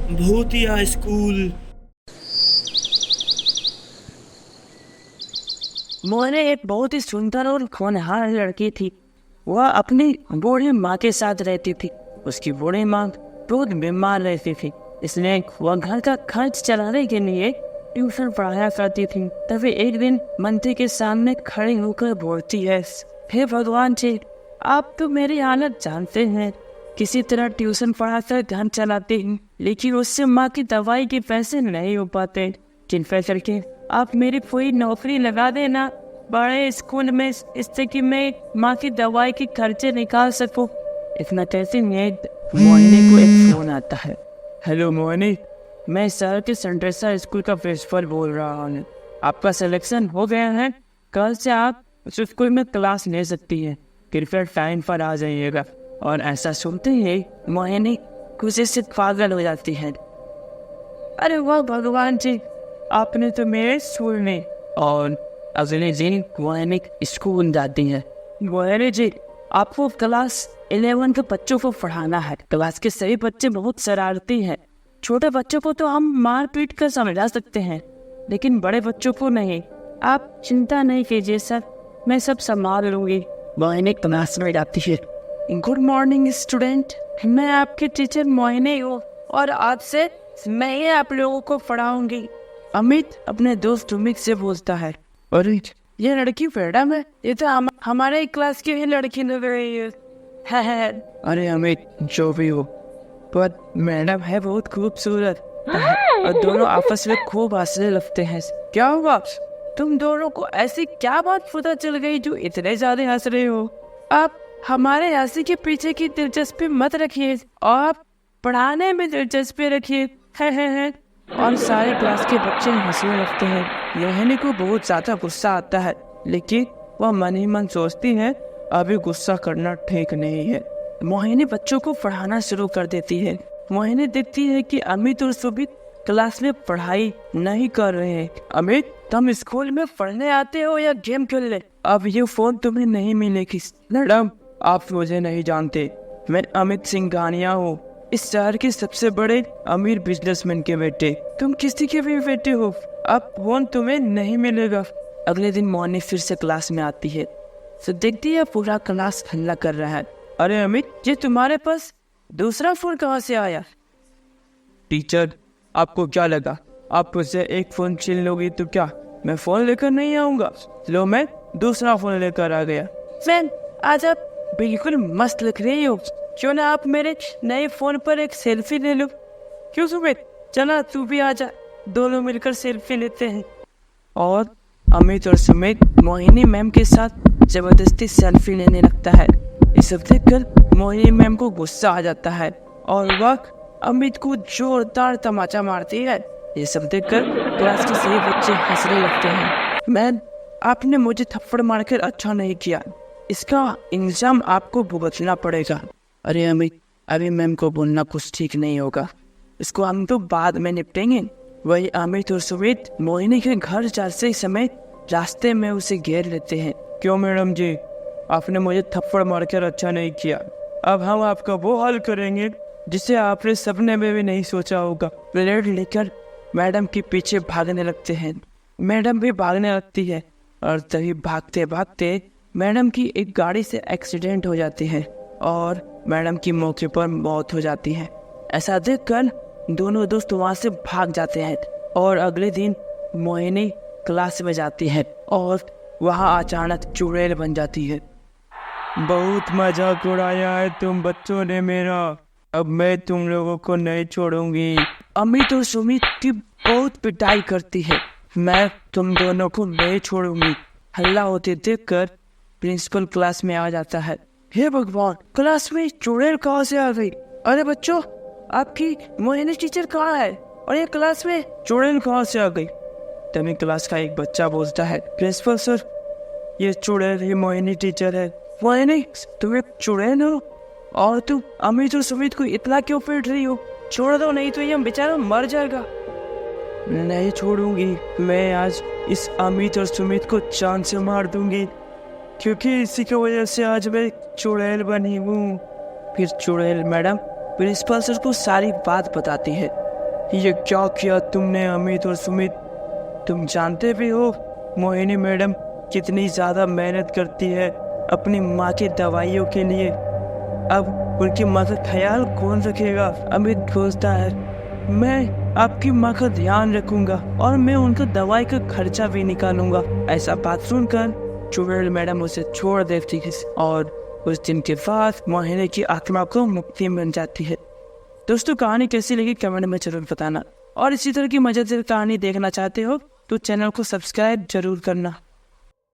भूतिया स्कूल। मोहने एक बहुत ही सुंदर और होनहार लड़की थी। वह अपनी बूढ़ी माँ के साथ रहती थी। उसकी बूढ़ी माँ बहुत बीमार रहती थी, इसलिए वह घर का खर्च चलाने के लिए ट्यूशन पढ़ाया करती थी। तभी एक दिन मंत्री के सामने खड़ी होकर बोलती है, हे भगवान जी, आप तो मेरी हालत जानते हैं। किसी तरह ट्यूशन पढ़ाकर घर चलाते हैं, लेकिन उससे माँ की दवाई के पैसे नहीं हो पाते। कृपया करके आप मेरी कोई नौकरी लगा देना बड़े स्कूल में, इससे कि मैं माँ की दवाई के खर्चे निकाल सकूं। इतना कहते में मोहिनी को एक फोन आता है। हेलो मोहिनी, मैं शहर के सेंट्रेसा स्कूल का प्रिंसिपल बोल रहा हूँ। आपका सिलेक्शन हो गया है, कल से आप उस स्कूल में क्लास ले सकती हैं। कृपया टाइम पर आ जाइएगा। और ऐसा सुनते ही मोहिनी खुशी से पागल हो जाती है। अरे वाह भगवान जी, आपने तो मेरे स्कूल में। और अगले दिन मोहिनी स्कूल जाती है। मोहिनी जी, आपको क्लास 11 के बच्चों को पढ़ाना है। क्लास के सभी बच्चे बहुत शरारती हैं। छोटे बच्चों को तो हम मार पीट कर समझा सकते हैं, लेकिन बड़े बच्चों को नहीं। आप चिंता नहीं कीजिए सर, मैं सब संभाल लूंगी। मोहिनी क्लास में जाती है। गुड मॉर्निंग स्टूडेंट, मैं आपकी टीचर मोहिनी हूँ और आज से मैं ही आप लोगों को पढ़ाऊंगी। अमित अपने दोस्त अमित से बोलता है, अरे ये लड़की मैडम है, ये तो हमारे क्लास की ही लड़की लग रही है। अरे अमित जो भी हो, पर मैडम है बहुत खूबसूरत और दोनों आपस में खूब हंसने लगते हैं। क्या हुआ, तुम दोनों को ऐसी क्या बात पता चल गई जो इतने ज्यादा हंस रहे हो? आप हमारे हंसी के पीछे की दिलचस्पी मत रखिए और आप पढ़ाने में दिलचस्पी रखिए। है। और सारे क्लास के बच्चे हंसने लगते हैं। मोहिनी को बहुत ज्यादा गुस्सा आता है, लेकिन वह मन ही मन सोचती है अभी गुस्सा करना ठीक नहीं है। मोहिनी बच्चों को पढ़ाना शुरू कर देती है। मोहिनी देखती है कि अमित और सुमित क्लास में पढ़ाई नहीं कर रहे हैं। अमित, तुम स्कूल में पढ़ने आते हो या गेम खेलने? अब ये फोन तुम्हें नहीं मिलेगी। मैडम, आप मुझे नहीं जानते, मैं अमित सिंघानिया हूँ, इस शहर के सबसे बड़े अमीर बिजनेसमैन के बेटे। तुम किसी के भी बेटे हो, अब फोन तुम्हें नहीं मिलेगा। अगले दिन मोहिनी फिर से क्लास में आती है तो देखती है पूरा क्लास हल्ला कर रहा है। अरे अमित, ये तुम्हारे पास दूसरा फोन कहाँ से आया? टीचर, आपको क्या लगा आप मुझसे एक फोन छीन लोगी तो क्या मैं फोन लेकर नहीं आऊंगा? लो, मैं दूसरा फोन लेकर आ गया। मैम, आज आप बिल्कुल मस्त लग रही हो, क्यों ना आप मेरे नए फोन पर एक सेल्फी ले लो? क्यों सुमित, चला तू भी आजा, दोनों मिलकर सेल्फी लेते हैं। और अमित और सुमित मोहिनी मैम के साथ जबरदस्ती सेल्फी लेने लगता है। ये सब देखकर मोहिनी मैम को गुस्सा आ जाता है और वह अमित को जोरदार तमाचा मारती है। ये सब देखकर क्लास के सभी बच्चे हंसने लगते हैं। मैम, आपने मुझे थप्पड़ मारकर अच्छा नहीं किया, इसका इंतजाम आपको भुगतना पड़ेगा। अरे अमित, अभी मैम को बोलना कुछ ठीक नहीं होगा, इसको हम तो बाद में निपटेंगे। वही अमित और सुमित मोहिनी के घर जाते समय रास्ते में उसे घेर लेते हैं। क्यों मैडम जी, आपने मुझे थप्पड़ मारकर अच्छा नहीं किया, अब हम आपका वो हाल करेंगे जिसे आपने सपने में भी नहीं सोचा होगा। ब्लेड लेकर मैडम के पीछे भागने लगते हैं। मैडम भी भागने लगती है और तभी भागते भागते मैडम की एक गाड़ी से एक्सीडेंट हो जाती है और मैडम की मौके पर मौत हो जाती है। ऐसा देखकर दोनों दोस्त वहाँ से भाग जाते हैं और अगले दिन मोहिनी क्लास में जाती है और वहाँ अचानक चुड़ैल बन जाती है। बहुत मजाक उड़ाया है तुम बच्चों ने मेरा, अब मैं तुम लोगों को नहीं छोड़ूंगी। अमित और सुमित की बहुत पिटाई करती है। मैं तुम दोनों को नहीं छोड़ूंगी। हल्ला होते देखकर प्रिंसिपल क्लास में आ जाता है। हे भगवान, क्लास में चुड़ैल कहाँ से आ गई? अरे बच्चों, आपकी मोहिनी टीचर कहाँ है और ये क्लास में चुड़ैल कहाँ से आ गई? तभी क्लास का एक बच्चा बोलता है, प्रिंसिपल सर, ये चुड़ैल ही मोहिनी टीचर है। मोहिनी, तुम एक चुड़ैल हो और तुम अमित और सुमित को इतना क्यों पीट रही हो? छोड़ दो, नहीं तो ये बेचारा मर जाएगा। नहीं छोड़ूंगी, मैं आज इस अमित और सुमित को जान से मार दूंगी, क्योंकि इसी की वजह से आज मैं चुड़ैल बनी हूँ। फिर चुड़ैल मैडम प्रिंसिपल सर को सारी बात बताती है ये क्या किया तुमने अमित और सुमित? तुम जानते भी हो मोहिनी मैडम कितनी ज़्यादा मेहनत करती है अपनी माँ की दवाइयों के लिए। अब उनकी माँ का ख्याल कौन रखेगा? अमित सोचता है, मैं आपकी माँ का ध्यान रखूंगा और मैं उनका दवाई का खर्चा भी निकालूंगा। ऐसा बात सुनकर चुड़ैल मैडम उसे छोड़ देती है और उस दिन के बाद मोहिनी की आत्मा को मुक्ति मिल जाती है। दोस्तों, कहानी कैसी लगी कमेंट में जरूर बताना, और इसी तरह की मजेदार कहानी देखना चाहते हो तो चैनल को सब्सक्राइब जरूर करना।